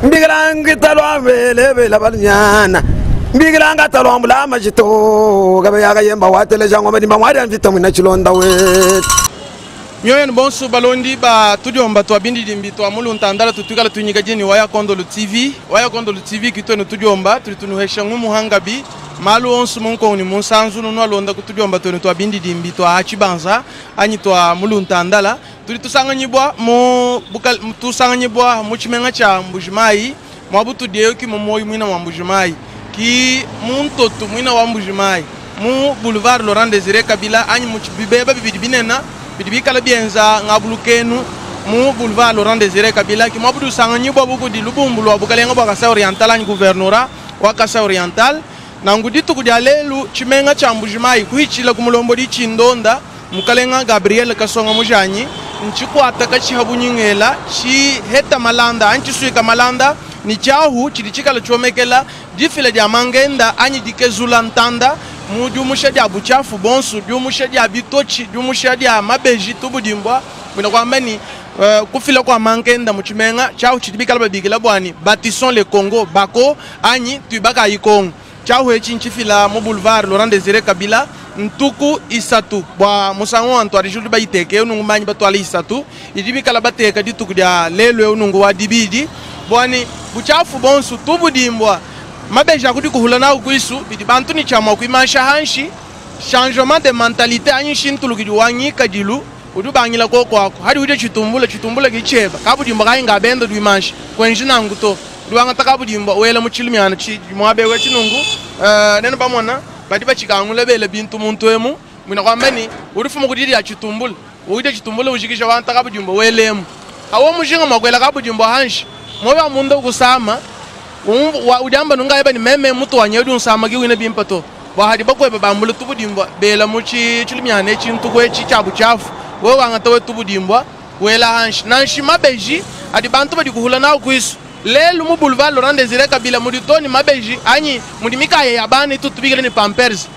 Mbigrang talwa vele la balnyana. Mbigranga talwa mbula majito gabayaga yemba watele jango madimba mwari anfita mwina chilonda we. Nyoyen bonsu balondi ba tudiomba to abindi dimbi to amulu ntandala tutukala tunyiga jeni waya kondolo TV kito no tudiomba tutunuhesha ngumuhanga bi malu onsu munko ni munsanzu no alonda kutudiomba to abindi dimbi to achibanza anyi to amulu ntandala tulitusanga nyibwa mo bukal tusanga nyibwa mu chimenga cha mbujimai mwabutu deo ki momoyi mwina wa mbujimai ki muntotu mwina wa mbujimai mu boulevard Laurent Désiré Kabila anyi mu bibeba bibidibinena bidibikala bienza ngabulukenu mu boulevard Laurent Désiré Kabila ki mwabudu sanga nyibwa buku di lubumbulu wa bukalenga bwa kasa oriental anyi gouvernora wa kasa oriental na nguditu kudialelu chimenga cha mbujimai kuhichila kumulombo di chindonda mukalenga Gabriel Kasonga mujanyi nchikwata kachihabunyingela chi heta malanda anchi suika malanda ni chahu chidichikala chomekela difile dia mangenda anyi dikezula ntanda mujumusha dia buchafu bonsu jumusha dia bitochi jumusha dia mabeji tubudimbwa mwina kwamba ni kufila kwa mangenda muchimenga chahu chidibikala babigila bwani Bâtissons le Congo bako anyi tuibaka ikongo chahu echi nchifila mu boulevard Laurent Désiré Kabila ntuku isatu bwa musango anto arijulu ba iteke unungu manyi batwala isatu idibikala bateka dituku dia lelo unungu wa dibidi bwani buchafu bonsu tubudimbwa mabeja kuti kuhulana ukuisu bidi bantu ni chama kuimasha hanshi changement de mentalité anyi shintulu wanyika dilu udubangila kwako hadi ude chitumbula gicheba kabudimbwa kainga bendo duimashi kwenjina nguto duwanga takabudimbwa wela muchilimiana chi mwabe we chinungu nene bamona bati bachikangula bele bintu muntu emu mwina kwambeni urifuma kudiri ya chitumbula uide chitumbula ushikisha wanta kabudimbwa welemu awo mushinga makwela kabudimbwa hanshi mwoba mundo kusama ujamba nunga eba ni meme mutu wanyedu nsama giwine bimpato bahadi bakwe babambulu tubudimbwa bela muchi chilimiane chintu kwe chichabu chafu wewe wangatawe tubudimbwa wela hanshi nanshi mabeji adi bantu badi kuhula na ukuisu lelu mu boulevard Laurent Désiré Kabila muditoni mabeji anyi mudimikaye yabani tutubigile ni pampers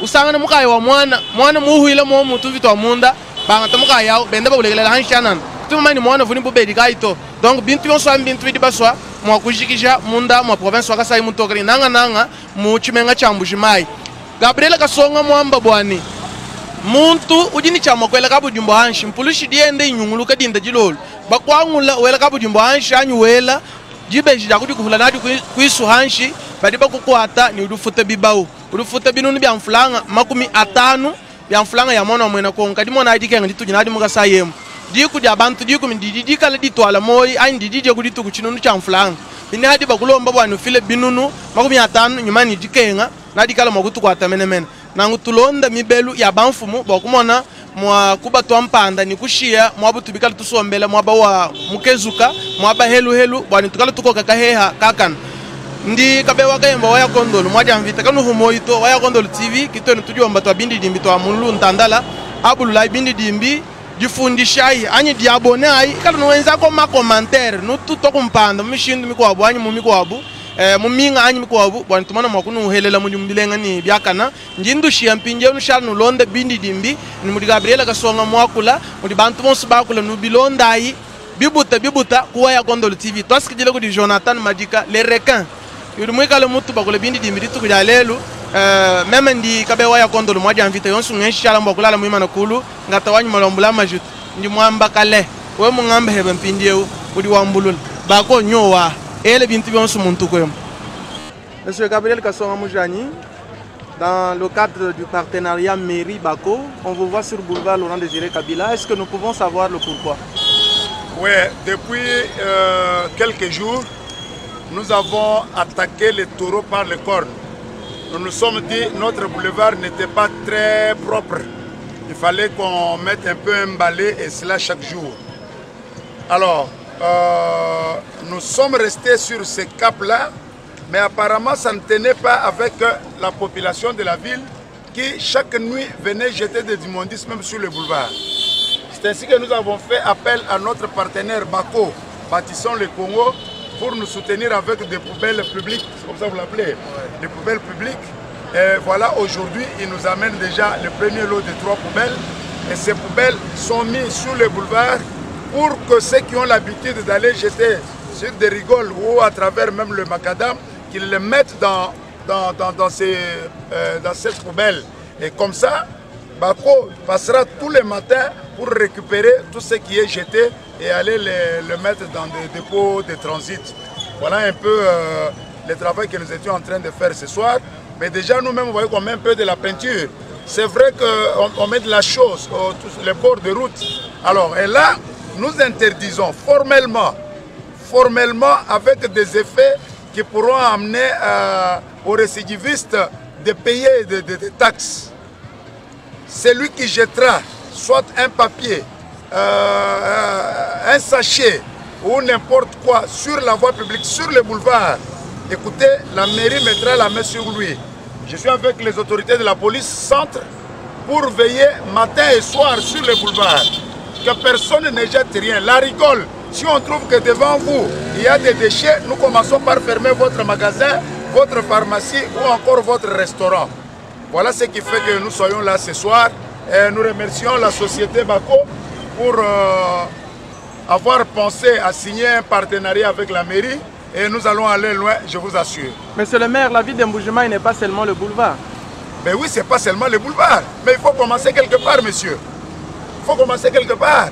usanga mukaye wa mwana muhuile mo mutu vitwa munda bangata mukaye yawo bende babulegela hanshi anan tumani mwana vuni bubedi kaito donc bintu yonso bintu bidibaswa mwa kujikisha munda mwa province wakasai mutokeri nanga mu chimenga cha mbujimai Gabriel Kasonga mwamba bwani muntu ujini chama kwela kabudimbo hanshi mpulushi diende inyunguluka dinda jilolo bakwangula wela kabudimbo hanshi anyu wela jibeji jakudi kuhula nadi kuisu hanshi badiba kukwata ni udufute bibau udufute binunu bya mfulanga makumi atanu bya mfulanga ya mwana mwena konka dimona adikenga ditujinadi mugasa yemu diku dia bantu diku mindidi kala ditwala moyi ani didije kuditu kuchinunu cha mfulanga bini hadi bakulomba bwanu file binunu makumi atanu nyumani dikenga nadi kala makutu kwata menemene nangu tulonda mibelu ya banfumu bakumona mwa kuba twampanda ni kushia mwabu tubikala tusombela mwaba wa mukezuka mwaba helu bwani tukala tukoka kaheha kakan ndi kabewa kayemba waya kondolo mwaja mvita kanu humoito waya kondolo TV kitwenu tudiomba twabindi dimbi twa mulu ntandala abulula ibindi dimbi difundishai anyi diabone ai kala nuwenza ko ma commentaire no tuto kumpanda mishindu mikwabu anyi mumikwabu muminga anyi mikwabu bwani tumana mwakunu helela mujumbilenga ni byakana njindu shiampinje unushal nulonde bindi dimbi ni mudi Gabriel Kasonga mwakula mudi bantu bonsu bakula nubilonda ai bibuta kuwa ya Kondolo TV twasikijile kudi Jonathan Madika le requin yuri mwikale mutu bakula bindi dimbi ditu kuja lelu meme ndi kabewa ya Kondolo mwaja mvita yonsu ngeshala mwakulala mwima na kulu ngata wanyu malombula majutu ndi mwamba kale we mungambe hebe mpindieu udi wambulula bako nyowa ele bintu yonsu muntu kwemu. Monsieur Gabriel Kasonga Mujani, dans le cadre du partenariat mairie Bako, on vous voit sur boulevard Laurent Désiré Kabila. Est-ce que nous pouvons savoir le pourquoi? Oui, depuis quelques jours, nous avons attaqué les taureaux par les cornes. Nous nous sommes dit que notre boulevard n'était pas très propre. Il fallait qu'on mette un peu un balai et cela chaque jour. Alors, nous sommes restés sur ce cap-là, mais apparemment ça ne tenait pas avec la population de la ville qui chaque nuit venait jeter des immondices même sur le boulevard. C'est ainsi que nous avons fait appel à notre partenaire Bako, Bâtissons le Congo, pour nous soutenir avec des poubelles publiques, c'est comme ça vous l'appelez, des poubelles publiques. Et voilà, aujourd'hui, il nous amène déjà le premier lot de 3 poubelles et ces poubelles sont mises sur les boulevards pour que ceux qui ont l'habitude d'aller jeter sur des rigoles ou à travers même le macadam, qu'ils les mettent dans ces poubelles. Et comme ça, Bako passera tous les matins pour récupérer tout ce qui est jeté et aller le mettre dans des dépôts de transit. Voilà un peu le travail que nous étions en train de faire ce soir. Mais déjà nous-mêmes, vous voyez qu'on met un peu de la peinture. C'est vrai qu'on met de la chose sur les bords de route. Alors, et là, nous interdisons formellement avec des effets qui pourront amener aux récidivistes de payer des taxes. Celui qui jettera soit un papier, un sachet ou n'importe quoi sur la voie publique, sur le boulevard, écoutez, la mairie mettra la main sur lui. Je suis avec les autorités de la police centre pour veiller matin et soir sur le boulevard. Que personne ne jette rien. La rigole, si on trouve que devant vous, il y a des déchets, nous commençons par fermer votre magasin, votre pharmacie ou encore votre restaurant. Voilà ce qui fait que nous soyons là ce soir. Et nous remercions la société Bako pour avoir pensé à signer un partenariat avec la mairie. Et nous allons aller loin, je vous assure. Monsieur le maire, la ville de Mbuji-Mayi n'est pas seulement le boulevard. Mais oui, ce n'est pas seulement le boulevard. Mais il faut commencer quelque part, monsieur. Il faut commencer quelque part.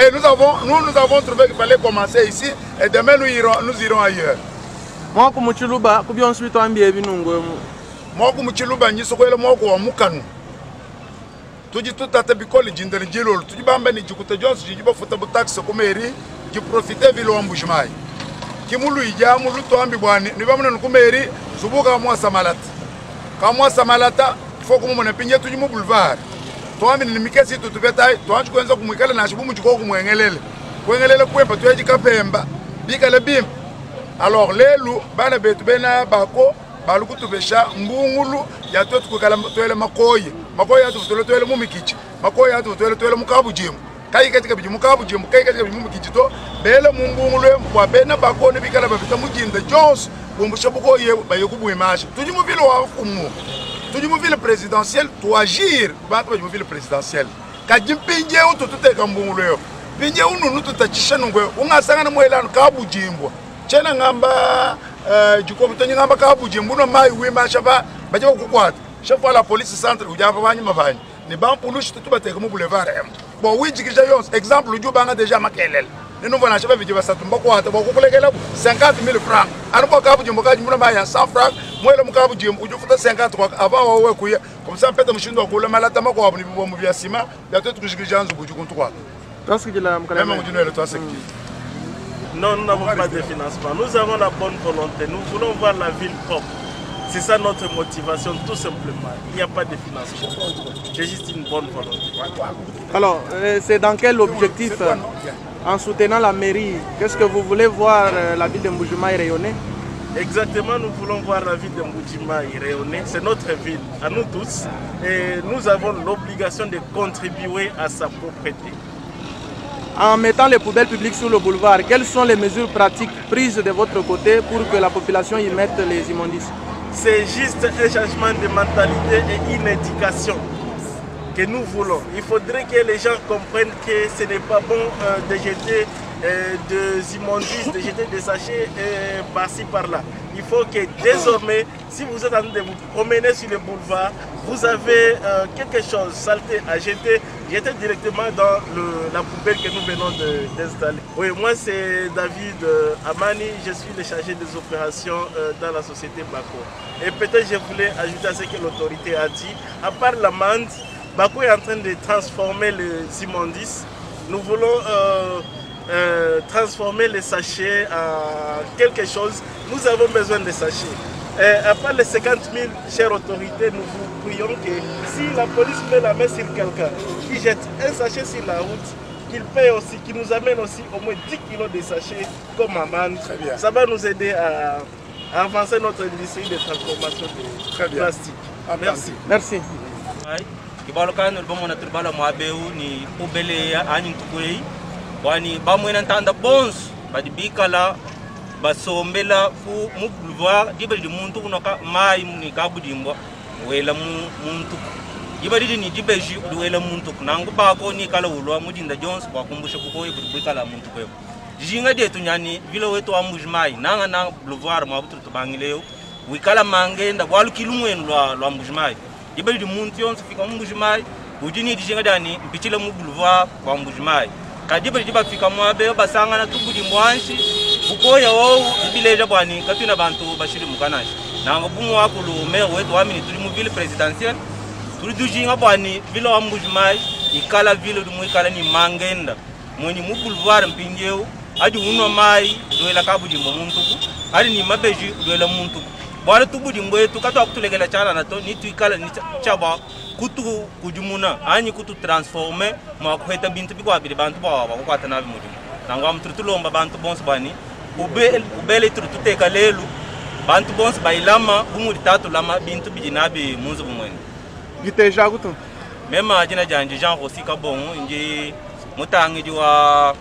Et nous avons trouvé qu'il fallait commencer ici. Et demain, nous irons ailleurs. Moi, comme Chiluba, je suis un bien moi comme Chiluba, je suis un mukanu. Tout à bikoli jindali jilol. Tout bamba ni jikuta Jones, jiba fotabu tax kumeri, ji profiter vilo Mbuji-Mayi. Kimulu ija mulu to ambi bwani, ni bamuna nukumeri, subuka mwa samalata. Kamwa samalata, faut que mon pinye tuji mu boulevard. To ambi ni mikesi tutubetai, to anchu kwenza kumwikala na shibu mchiko kumwengelele. Kwengelele kwempa to yaji kapemba, bika le bim. Alors lelu bana betu bena Bako baluku tubesha mbungulu ya to tukala toele makoye. Makoye atu toele mumikichi. Makoye atu toele mukabujimu. Kai katika bijimu kabujimu, kai katika bijimu mikichito. Bele mbungulu kwa bena Bako ne bikala babita mujinda Jones. Bumbusha bukoye bayokubu image. Tujimu vile wa fumu. Tujimu vile présidentiel to agir. Bantu bajimu vile présidentiel. Kajimpinje utu tuteka mbungulu yo. Pinje unu nutu tachisha nungwe. Ungasanga na mwelano kabujimbo. Chena ngamba jukobu tonyi ngamba kabujimbo no mai wima shaba baje kukwata. Chef la police centre ujaba banyi mabanyi. Ni ban pulushi tutu bateka mu boulevard. Bon oui jikija yons exemple uju banga déjà makelele. Nous avons acheté des choses qui sont 50 000 francs. Alors, kabujimbo kajimuna maya 100 francs. Moi, le kabujimbo, je fais 50 avant ouais couille. Comme ça, peut-être que je dois couler malade. Tama quoi, ni bon muvia sima. Il y a tout que je gagne en zubu contre toi. Qu'est-ce que la même on dit le toi c'est qui? Non, nous n'avons pas de financement. Nous avons la bonne volonté. Nous voulons voir la ville propre. C'est ça notre motivation, tout simplement. Il n'y a pas de financement. C'est juste une bonne volonté. Alors, c'est dans quel objectif, en soutenant la mairie, qu'est-ce que vous voulez voir la ville de Mbuji-Mayi rayonner? Exactement, nous voulons voir la ville de Mbuji-Mayi rayonner. C'est notre ville, à nous tous. Et nous avons l'obligation de contribuer à sa propreté. En mettant les poubelles publiques sur le boulevard, quelles sont les mesures pratiques prises de votre côté pour que la population y mette les immondices? C'est juste un changement de mentalité et une éducation que nous voulons. Il faudrait que les gens comprennent que ce n'est pas bon de jeter des immondices, de jeter des sachets par-ci par-là. Il faut que désormais, si vous êtes en train de vous promener sur le boulevard, vous avez quelque chose saleté à jeter, jetez directement dans la poubelle que nous venons d'installer. Oui, moi c'est David Amani, je suis le chargé des opérations dans la société Bako. Et peut-être je voulais ajouter à ce que l'autorité a dit, à part l'amende, Bako est en train de transformer les immondices. Nous voulons transformer les sachets en quelque chose. Nous avons besoin de sachets. À part les 50 000, chères autorités, nous vous prions que si la police met la main sur quelqu'un qui jette un sachet sur la route, qu'il paye aussi, qu'il nous amène aussi au moins 10 kilos de sachets comme amende. Ça va nous aider à avancer notre industrie de transformation de plastique. Merci. Merci. Wani bamwena ntanda bons badibikala basombela fu mu boulevard dibali muntu kunoka mai ni kabudimbo wela muntu ibadi ni dibeji duwela muntu nangu ba ko ni kala ulwa mudinda Jones kwa kumbusha kuko ibu kala muntu ko jinga de tunyani vile wetu wa mujmai nanga na boulevard mabutu tubangileo wikala mangenda bwalu kilumwenu lwa mujmai ibadi muntu yonse fika mujmai ujini dijinga dani mpichile mu boulevard kwa mujmai kadibali diba fika mwabe basanga na tubudi mwanshi bukoya wao ibileja bwani katuna bantu bashiri mukanashi nanga bumu wakulu maire wetu wa mini tuli mu ville présidentielle tuli dujinga bwani ville wa mujmai ikala ville dumu ikala ni mangenda mweni mu boulevard mpingeu adi uno mai doela kabudi muntuku adi ni mabeji doela muntuku bwala tubudi mbwetu katwa kutulegela chana na to ni tuikala ni chaba kutu kujumuna anyi kutu transformer ma kuheta bintu bikwa bili bantu bawa bakwata nabi mudimu nangwa mtrutulomba bantu bonse bani ubele trututeka lelu bantu bonse bailama bumuri tatu lama bintu bijinabi munzu bumweni giteja guto mema jina janje Jean Rossi Kabongo nji mutangi wa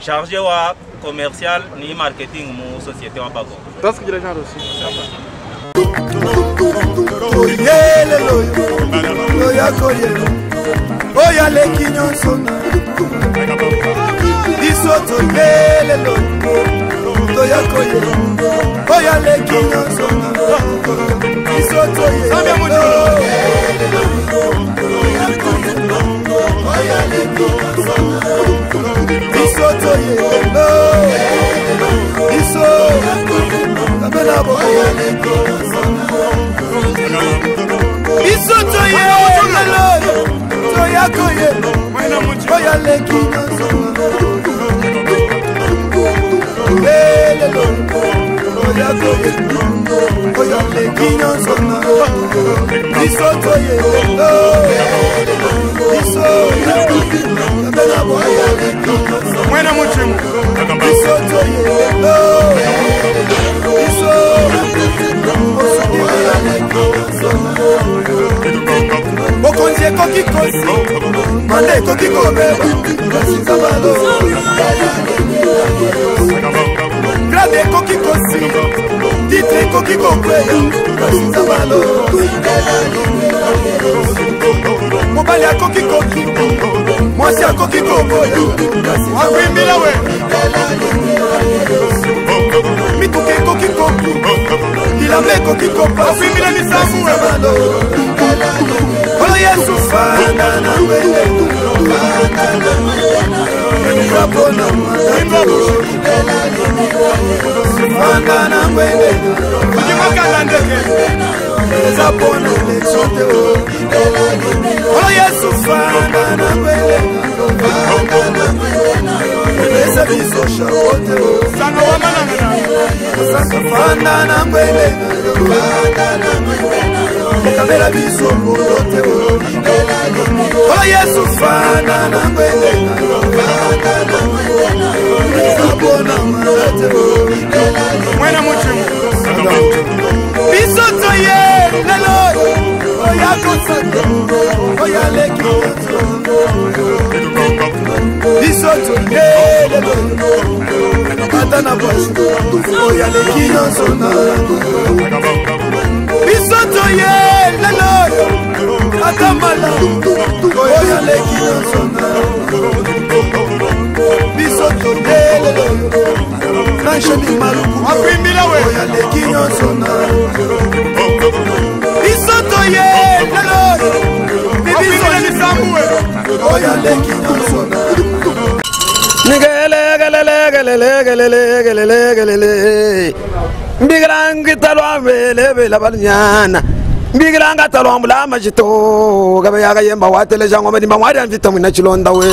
chargé wa commercial ni marketing mu société wa bago task jira Jean Rossi oya leki nyonso bisoto yelelo toyakoye oya leki nyonso bisoto yelelo oya leki nyonso bisoto yelelo biso kabelabo oya leki nyonso bisoto yelelo toyakoye oya leki nyonso toyakoye oya leki nyonso bisoto yelelo biso kabelabo oya leki nyonso Mwena muchimu bisoto yelelo biso oya leki nyonso Bokonje koki kosi, mande koki kobeba, kasiza balo. Grade koki kosi, titre koki kokwela, kasiza balo. Mobali koki koki, mwasi koki kokoya, kasiza we. Mituke koki koki, ilame koki kopa, kasiza balo. Oh Yesu fana na wewe fana na wewe rapona mwanzo fana na wewe kujimaka ndege zapona lechote oh Yesu fana na wewe fana na wewe esa biso shawote sana wa manana sasa fana na wewe fana na wewe kabela biso mbote oh Yesu fana na wewe fana na wewe sabona mate mwena muchimu biso toye lelo oh yako sanga oh ya leki biso toye lelo atana boss oh ya leki nyonsona biso toye lelo atamala oya leki nyonsona biso toye lelo nanshoni maluku oya leki nyonsona biso toye lelo biso lisambu oya leki nyonsona Nigelegelelegelelegelelegelele Mbigrangi talwa vele la balnyana Mbigiranga talwa mbula majito gabe yaga yemba watele jangwa madi mbamwari anfita mwina chilonda we